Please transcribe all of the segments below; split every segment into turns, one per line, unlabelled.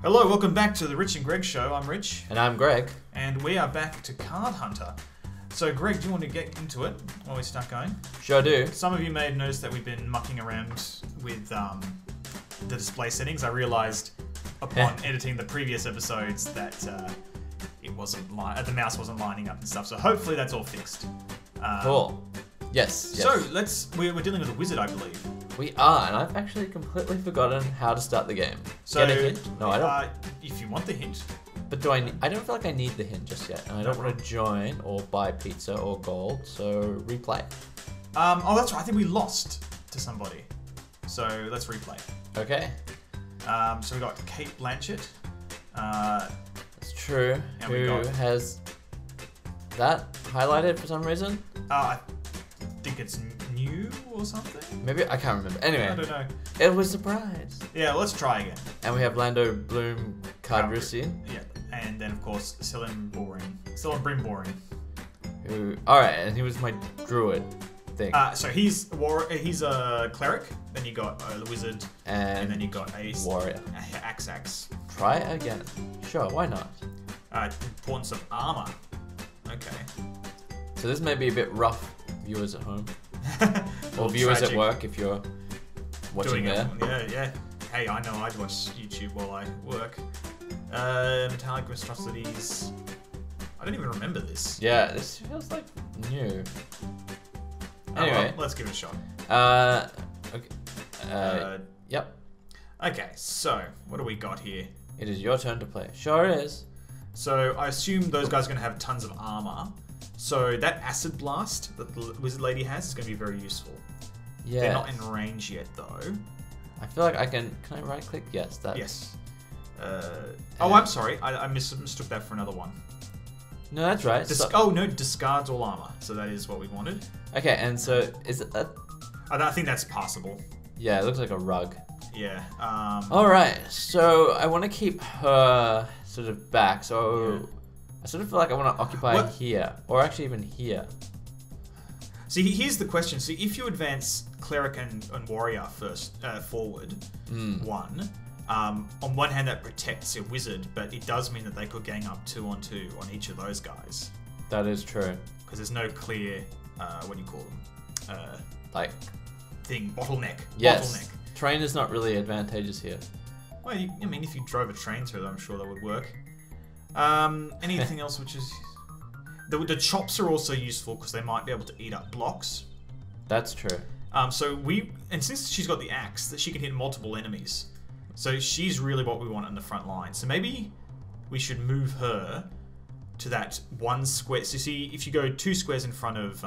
Hello, welcome back to the Rich and Greg Show. I'm Rich.
And I'm Greg.
And we are back to Card Hunter. So, Greg, do you want to get into it while we start going?
Sure do.
Some of you may have noticed that we've been mucking around with the display settings. I realised upon editing the previous episodes that it wasn't the mouse wasn't lining up and stuff. So hopefully that's all fixed.
Cool. Yes.
So we're dealing with a wizard, I believe.
We are, and I've actually completely forgotten how to start the game.
So,
get a hint? No, I don't.
If you want the hint.
But do I? I don't feel like I need the hint just yet, and I don't want to join or buy pizza or gold. So replay.
Oh, that's right. I think we lost to somebody. So let's replay.
Okay.
So we got Kate Blanchett.
That's true.
And
Who has that highlighted for some reason?
I think it's new or something.
Maybe I can't remember. Anyway,
I don't know.
It was a surprise.
Yeah, let's try again.
And we have Lando Bloom Cardrusian.
Yeah, and then of course Cylin Brimboring.
Who? All right, and he was my druid thing.
So he's a cleric. Then you got a wizard, and then you got a
warrior.
Axe.
Try again. Sure, why not?
Importance of armor. Okay.
So this may be a bit rough, viewers at home, or viewers at work if you're watching there.
Yeah. Hey, I know I watch YouTube while I work. Metallic monstrosities. I don't even remember this.
Yeah, this feels like new. Anyway,
well, let's give it a shot.
Okay. Yep.
Okay, so what do we got here?
It is your turn to play. Sure is.
So I assume those guys are going to have tons of armor. So that acid blast that the wizard lady has is going to be very useful.
Yeah.
They're not in range yet, though.
I feel like I can. Can I right click? Yes. That.
Yes. Oh, I'm sorry. I mistook that for another one.
No, that's right.
Oh no, discards all armor. So that is what we wanted.
Okay, and so is it that?
I think that's passable.
Yeah, it looks like a rug.
Yeah.
All right. So I want to keep her sort of back. So. Yeah. I sort of feel like I want to occupy here, or actually even here.
See, here's the question. See, if you advance cleric and warrior first forward, on one hand that protects your wizard, but it does mean that they could gang up 2-on-2 on each of those guys.
That is true.
Because there's no clear, what do you call them?
Like
bottleneck.
Yes.
Bottleneck.
Train is not really advantageous here.
Well, I mean, if you drove a train through them, I'm sure that would work. Anything else which is... The chops are also useful because they might be able to eat up blocks.
That's true.
And since she's got the axe, that she can hit multiple enemies. So she's really what we want on the front line. So maybe we should move her to that one square. So see, if you go 2 squares in front of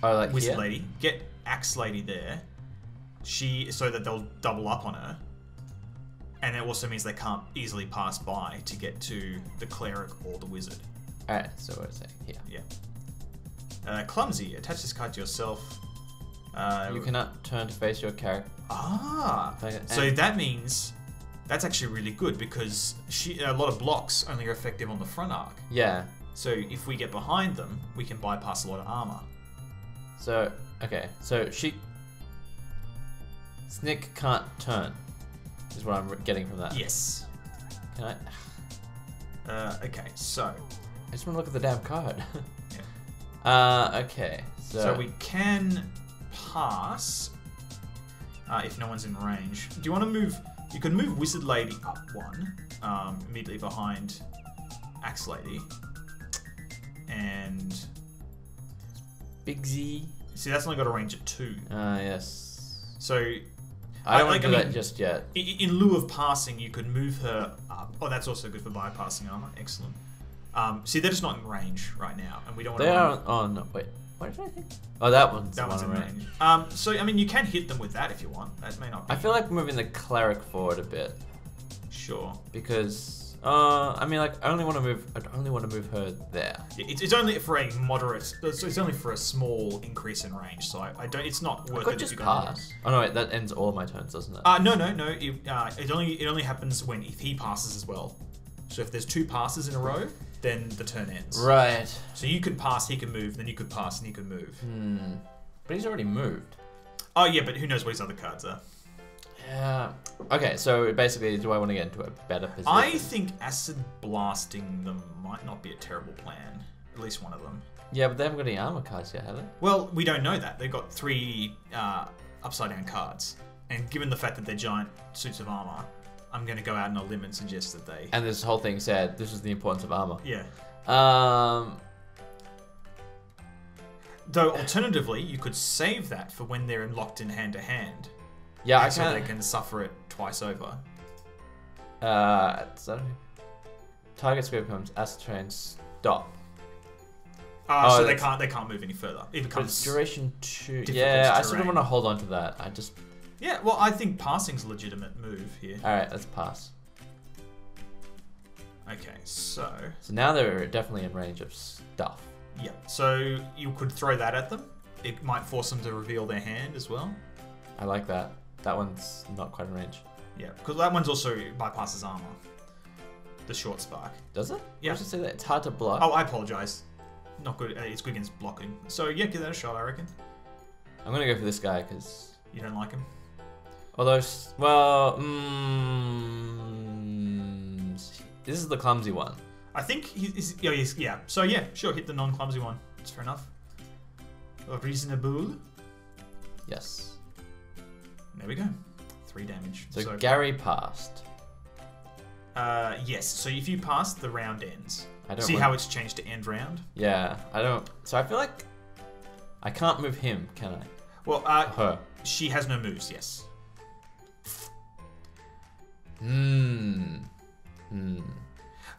like
Wizard
here?
Lady, get Axe Lady there. So that they'll double up on her. And it also means they can't easily pass by to get to the cleric or the wizard.
Alright, so what is it? Here.
Yeah. Clumsy. Attach this card to yourself.
You cannot turn to face your character.
So that means that's actually really good because a lot of blocks only are effective on the front arc.
Yeah.
So if we get behind them, we can bypass a lot of armor.
So, okay. So Snick can't turn. Is what I'm getting from that.
Yes.
Can I?
Okay, so...
I just want to look at the damn card.
Yeah.
Okay.
So we can pass if no one's in range. Do you want to move... You can move Wizard Lady up 1, immediately behind Axe Lady. And...
Big Z.
See, that's only got a range of 2.
Yes.
So...
I don't want to do that just yet.
In lieu of passing, you could move her up. Oh, that's also good for bypassing armor. Excellent. See, they're just not in range right now, and we don't want to...
They are... Oh, no, wait. What did I think? Oh, that one's
in range. So, I mean, you can hit them with that if you want. That may not be...
I feel like moving the cleric forward a bit.
Sure.
Because... I mean, like, I only want to move her there.
Yeah, it's only for a moderate... So it's only for a small increase in range, so I don't... It's not worth it if you
pass. Oh, no, wait, that ends all of my turns, doesn't it?
No. It only happens if he passes as well. So if there's 2 passes in a row, then the turn ends.
Right.
So you could pass, he can move, then you could pass and he could move.
But he's already moved.
Oh yeah, but who knows what his other cards are?
Yeah. Okay, so basically, do I want to get into a better position?
I think acid blasting them might not be a terrible plan. At least one of them.
Yeah, but they haven't got any armor cards yet, have they?
Well, we don't know that. They've got 3 upside down cards. And given the fact that they're giant suits of armor, I'm going to go out on a limb and suggest that they...
And this whole thing said, this is the importance of armor.
Yeah.
Um...
Though, alternatively, you could save that for when they're locked in hand-to-hand.
Yeah,
so they can suffer it twice over.
So target square becomes acid train stop.
So they can't move any further. It becomes
duration 2. Yeah, I sort of want to hold on to that.
Yeah, well, I think passing's a legitimate move here.
All right, let's pass.
Okay, so
now they're definitely in range of stuff.
Yeah, so you could throw that at them. It might force them to reveal their hand as well.
I like that. That one's not quite in range.
Yeah, because that one's also bypasses armor. The short spark.
Does it?
Yeah.
I should say that it's hard to block.
Oh, I apologize. Not good. It's good against blocking. So yeah, give that a shot, I reckon.
I'm gonna go for this guy because
you don't like him.
Although, well, this is the clumsy one.
I think he's yeah. So yeah, sure, hit the non-clumsy one. It's fair enough. Reasonable.
Yes.
There we go. 3 damage.
So Gary passed.
Yes. So if you pass, the round ends.
I don't
see how it's changed to end round.
Yeah, I don't. So I feel like I can't move him, can I?
Well,
her.
She has no moves. Yes.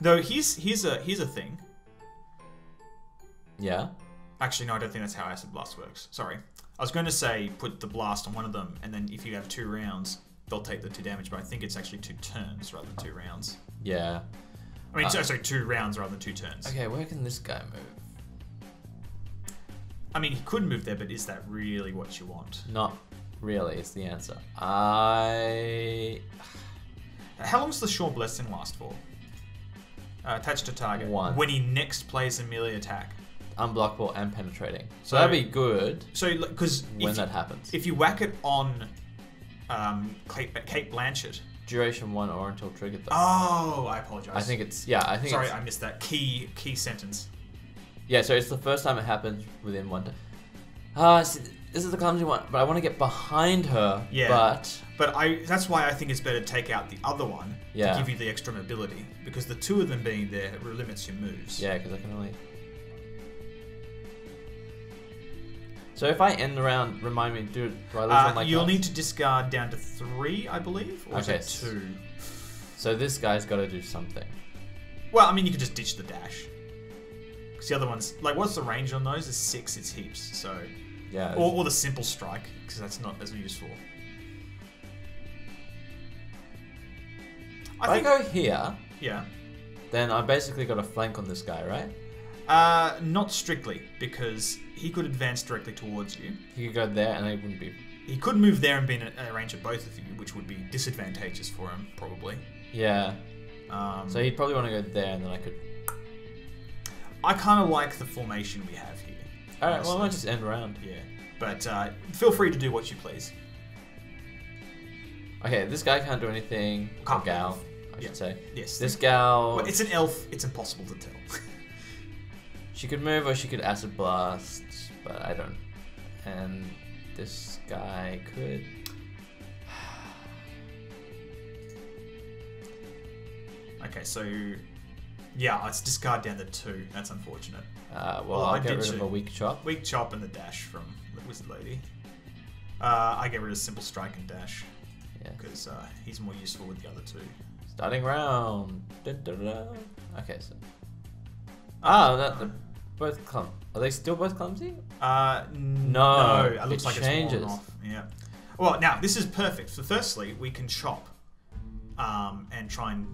Though here's a thing.
Yeah.
Actually, no, I don't think that's how acid blast works. Sorry, I was going to say put the blast on one of them, and then if you have 2 rounds, they'll take the 2 damage. But I think it's actually 2 turns rather than 2 rounds.
Yeah.
I mean, sorry, 2 rounds rather than 2 turns.
Okay, where can this guy move?
I mean, he could move there, but is that really what you want?
Not really, is the answer.
How long does the Sure Blessing last for? Attached to target.
1.
When he next plays a melee attack.
Unblockable and penetrating. So that'd be good.
So, because
when that happens,
if you whack it on Kate Blanchett.
Duration 1 or until triggered. Though.
Oh, I apologize.
I think it's I think.
Sorry, I missed that key sentence.
Yeah, so it's the first time it happens within 1 time. This is the clumsy one, but I want to get behind her.
Yeah. But that's why I think it's better to take out the other one to give you the extra mobility, because the 2 of them being there limits your moves.
Yeah, because I can only. So if I end the round, remind me, do I lose all my
you'll
cards?
need to discard down to 3, I believe, or is it 2?
So this guy's got to do something.
Well, I mean, you could just ditch the dash. Because the other ones, like, what's the range on those? It's 6, it's heaps, so...
Yeah.
Or the simple strike, because that's not as useful.
If I go here...
Yeah.
Then I basically got a flank on this guy, right?
Not strictly, because he could advance directly towards you.
He could go there and it wouldn't be...
He could move there and be in a range of both of you, which would be disadvantageous for him, probably.
Yeah. So he'd probably want to go there, and then I could...
I kind of like the formation we have here.
Alright, well I might just end round.
Yeah. But feel free to do what you please.
Okay, this guy can't do anything. Or gal, I should say. Yes. This gal...
Well, it's an elf, it's impossible to tell.
She could move or she could acid blast, but I don't. And this guy could...
Okay, so... Yeah, let's discard down to 2. That's unfortunate.
Well, I'll get rid of a weak chop.
Weak chop and the dash from Wizard Lady. I get rid of simple strike and dash. Yeah. Because he's more useful with the other 2.
Starting round. Dun, dun, dun. Okay, so... both clumsy. Are they still both clumsy?
No. It looks like
changes.
It's worn off. Yeah. Well, now, this is perfect. So firstly, we can chop and try and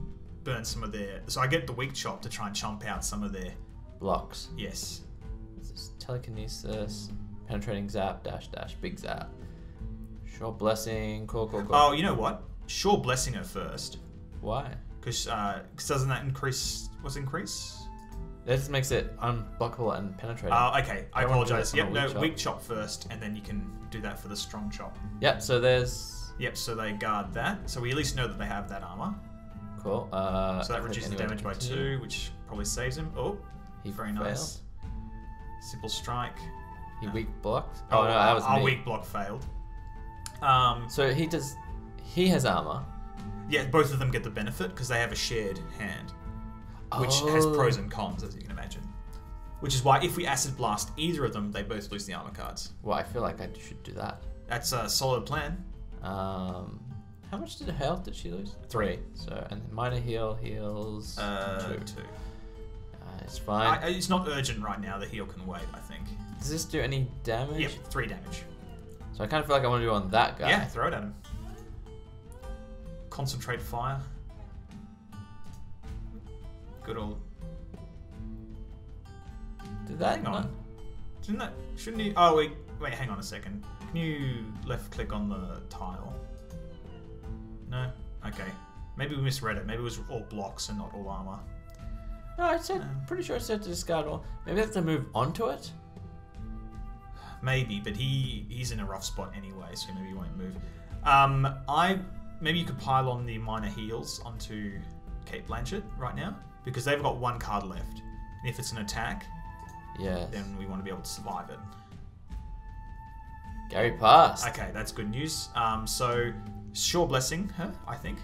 burn some of their... So I get the weak chop to try and chomp out some of their...
blocks.
Yes.
This is telekinesis, penetrating zap, dash, big zap. Sure blessing, cool.
Oh, you know what? Sure blessing her first.
Why?
Because doesn't that increase... What's increase?
That just makes it unblockable and penetrating.
Oh, okay. I apologize. Yep, no, weak chop first, and then you can do that for the strong chop.
Yep, so there's...
Yep, so they guard that. So we at least know that they have that armor.
Cool.
So that reduces the damage by 2, which probably saves him. Oh,
he
very
failed.
nice. Simple strike.
He weak blocked.
Oh,
no, that was
our
me.
weak block failed.
So he does. He has armor.
Yeah, both of them get the benefit because they have a shared hand, which has pros and cons, as you can imagine. Which is why if we acid blast either of them, they both lose the armor cards.
Well, I feel like I should do that.
That's a solid plan.
How much health did she lose? 3. So and minor heal heals 2. It's fine.
It's not urgent right now. The heal can wait, I think.
Does this do any damage?
Yep, 3 damage.
So I kind of feel like I want to do on that guy.
Yeah, throw it at him. Concentrate fire. Good old.
Did that?
Hang on. Didn't that? Shouldn't you? Oh wait, hang on a second. Can you left click on the tile? No. Okay. Maybe we misread it. Maybe it was all blocks and not all armor.
No, I said. Pretty sure I said to discard all. Maybe I have to move onto it.
Maybe, but he's in a rough spot anyway, so maybe he won't move. Maybe you could pile on the minor heals onto Kate Blanchett right now, because they've got 1 card left. And if it's an attack, then we want to be able to survive it.
Gary passed.
Okay, that's good news. So, sure blessing her, I think.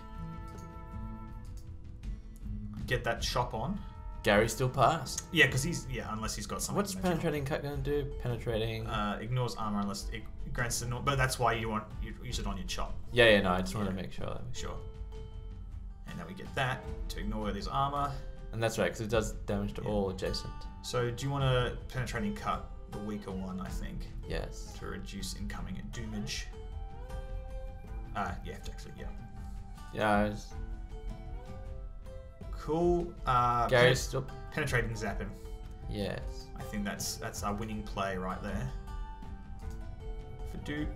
Get that shop on.
Gary still passed.
Yeah, because unless he's got something.
What's penetrating cut going to do? Penetrating.
Ignores armor unless it grants the. But that's why you use it on your chop.
Yeah, no, I just want to make sure.
Sure. And then we get that to ignore this armor.
And that's right, because it does damage to all adjacent.
So do you want to penetrating cut, the weaker one, I think?
Yes.
To reduce incoming damage. Yeah, actually, yeah.
Yeah.
Cool.
Gary's still
penetrating zap him.
Yes.
I think that's our winning play right there. For do.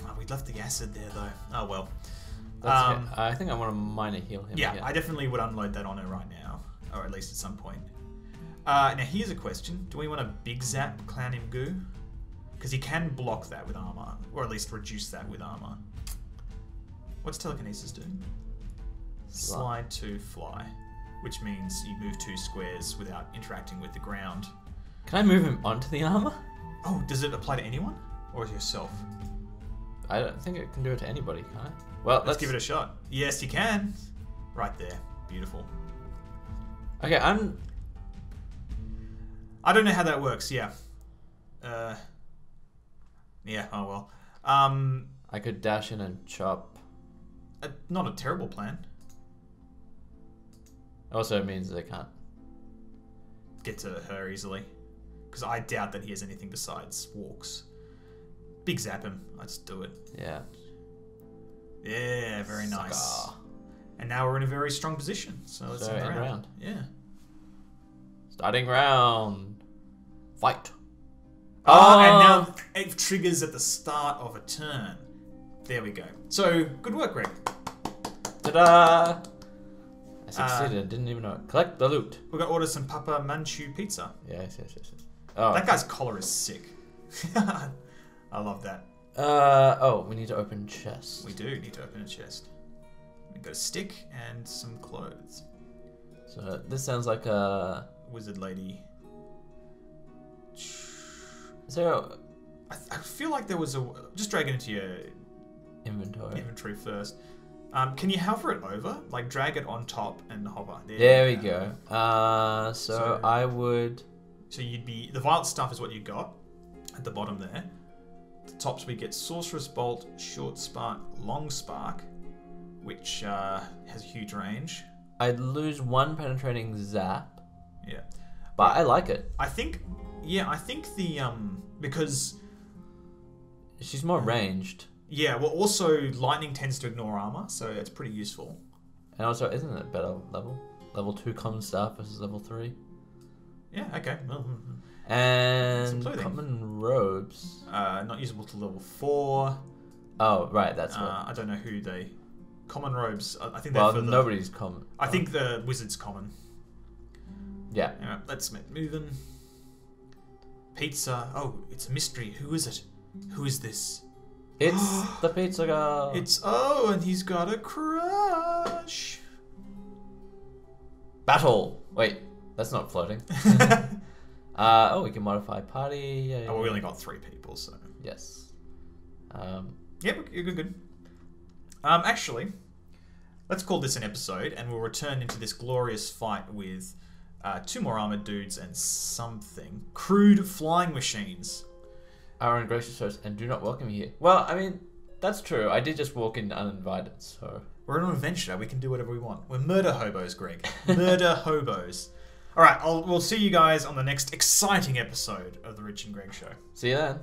Oh, we left the acid there though. Oh well.
I think I want to minor heal him.
Yeah, I definitely would unload that on her right now, or at least at some point. Now here's a question: do we want to big zap Clown him goo? Because he can block that with armor, or at least reduce that with armor. What's telekinesis do? Slide to fly, which means you move 2 squares without interacting with the ground.
Can I move him onto the armor?
Oh, does it apply to anyone or yourself?
I don't think it can do it to anybody, can it? Well,
let's give it a shot. Yes, you can. Right there. Beautiful.
Okay, I
don't know how that works. Yeah. Yeah. Oh well.
I could dash in and chop.
Not a terrible plan.
Also, it means they can't
get to her easily, because I doubt that he has anything besides walks. Big zap him. Let's do it.
Yeah.
Yeah, very nice. And now we're in a very strong position. So let's end round. Yeah.
Starting round. Fight.
And now it triggers at the start of a turn. There we go. So, good work, Greg.
Ta-da! I succeeded. Didn't even know it. Collect the loot.
We're going to order some Papa Manchu pizza.
Yes. Oh,
that guy's collar is sick. I love that.
We need to open chests.
We do need to open a chest. We've got a stick and some clothes.
So this sounds like a
wizard lady.
So
I feel like there was a. Just drag it into your
inventory
first. Can you hover it over? Like drag it on top and hover.
There we go. So I would.
So you'd be the violet stuff is what you got at the bottom there. The tops we get Sorcerer's Bolt, Short Spark, Long Spark, which has a huge range.
I'd lose 1 penetrating zap.
Yeah.
But I like it.
I think the because
she's more ranged.
Yeah, well also lightning tends to ignore armor, so it's pretty useful.
And also, isn't it better level? Level 2 common staff versus level 3.
Yeah, okay. Well,
and common robes.
Not usable to level 4.
Oh, right, that's what.
I don't know who they. Common robes. I think
they're
for
nobody's common.
I think the wizard's common.
Yeah.
Anyway, let's get moving. Pizza. Oh, it's a mystery. Who is it? Who is this?
It's the pizza girl.
And he's got a crush.
Battle. Wait, that's not floating. We can modify party. Yeah,
we only got 3 people, so.
Yes.
Yep, you're good. Actually, let's call this an episode, and we'll return into this glorious fight with 2 more armored dudes and something. Crude flying machines.
Our ungracious host, and do not welcome me here. Well, I mean, that's true. I did just walk in uninvited, so...
We're an adventurer. We can do whatever we want. We're murder hobos, Greg. Murder hobos. All right, we'll see you guys on the next exciting episode of The Rich and Greg Show.
See you then.